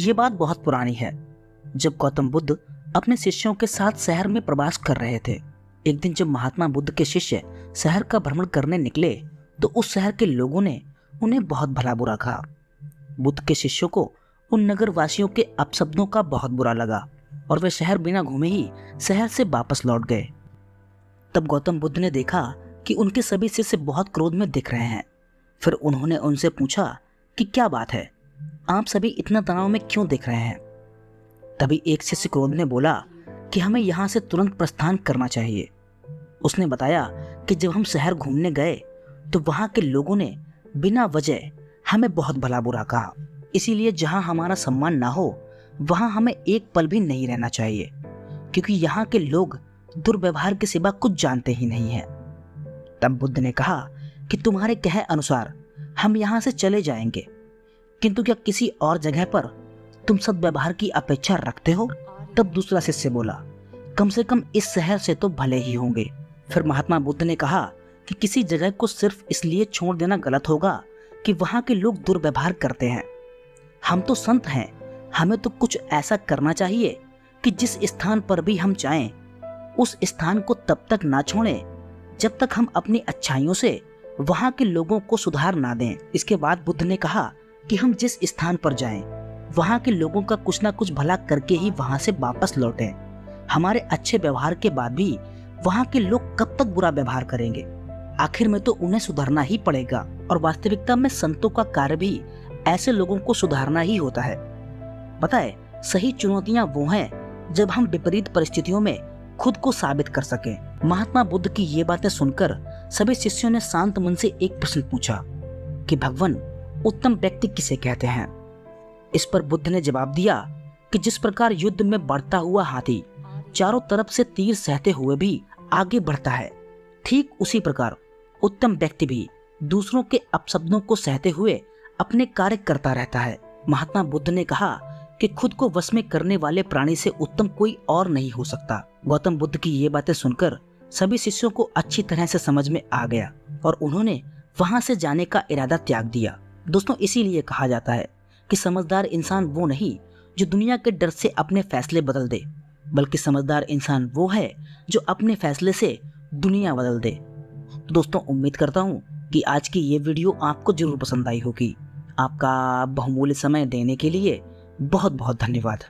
ये बात बहुत पुरानी है। जब गौतम बुद्ध अपने शिष्यों के साथ शहर में प्रवास कर रहे थे, एक दिन जब महात्मा बुद्ध के शिष्य शहर का भ्रमण करने निकले तो उस शहर के लोगों ने उन्हें बहुत भला बुरा कहा। बुद्ध के शिष्यों को उन नगर वासियों के अपशब्दों का बहुत बुरा लगा और वे शहर बिना घूमे ही शहर से वापस लौट गए। तब गौतम बुद्ध ने देखा कि उनके सभी शिष्य बहुत क्रोध में दिख रहे हैं। फिर उन्होंने उनसे पूछा कि क्या बात है, आप सभी इतना तनाव में क्यों दिख रहे हैं। तभी एक शिष्य क्रोध में बोला कि हमें यहाँ से तुरंत प्रस्थान करना चाहिए। उसने बताया कि जब हम शहर घूमने गए तो वहाँ के लोगों ने बिना वजह हमें बहुत भला बुरा कहा, इसीलिए जहाँ हमारा सम्मान ना हो वहाँ हमें एक पल भी नहीं रहना चाहिए, क्योंकि यहाँ के लोग दुर्व्यवहार के सिवा कुछ जानते ही नहीं हैं। तब बुद्ध ने कहा कि तुम्हारे कहे अनुसार हम यहाँ से चले जाएंगे, किंतु क्या किसी और जगह पर तुम सद्व्यवहार की अपेक्षा रखते हो। तब दूसरा शिष्य बोला, कम से कम इस शहर से तो भले ही होंगे। फिर महात्मा बुद्ध ने कहा कि किसी जगह को सिर्फ इसलिए छोड़ देना गलत होगा कि वहाँ के लोग दुर्व्यवहार करते हैं। हम तो संत हैं, हमें तो कुछ ऐसा करना चाहिए कि जिस स्थान पर भी हम जाएं, उस स्थान को तब तक ना छोड़ें जब तक हम अपनी अच्छाइयों से वहाँ के लोगों को सुधार ना दें। इसके बाद बुद्ध ने कहा कि हम जिस स्थान पर जाएं, वहाँ के लोगों का कुछ ना कुछ भला करके ही वहाँ से वापस लौटें। हमारे अच्छे व्यवहार के बाद भी वहाँ के लोग कब तक बुरा व्यवहार करेंगे, आखिर में तो उन्हें सुधरना ही पड़ेगा। और वास्तविकता में संतों का कार्य भी ऐसे लोगों को सुधारना ही होता है। पता है, सही चुनौतियां वो हैं जब हम विपरीत परिस्थितियों में खुद को साबित कर सकें। महात्मा बुद्ध की ये बातें सुनकर सभी शिष्यों ने शांत मन से एक प्रश्न पूछा कि भगवान, उत्तम व्यक्ति किसे कहते हैं। इस पर बुद्ध ने जवाब दिया कि जिस प्रकार युद्ध में बढ़ता हुआ हाथी चारों तरफ से तीर सहते हुए भी आगे बढ़ता है, ठीक उसी प्रकार उत्तम व्यक्ति भी दूसरों के अपशब्दों को सहते हुए अपने कार्य करता रहता है। महात्मा बुद्ध ने कहा कि खुद को वश में करने वाले प्राणी से उत्तम कोई और नहीं हो सकता। गौतम बुद्ध की ये बातें सुनकर सभी शिष्यों को अच्छी तरह से समझ में आ गया और उन्होंने वहां से जाने का इरादा त्याग दिया। दोस्तों, इसीलिए कहा जाता है कि समझदार इंसान वो नहीं जो दुनिया के डर से अपने फैसले बदल दे, बल्कि समझदार इंसान वो है जो अपने फैसले से दुनिया बदल दे। तो दोस्तों, उम्मीद करता हूँ कि आज की ये वीडियो आपको जरूर पसंद आई होगी। आपका बहुमूल्य समय देने के लिए बहुत बहुत धन्यवाद।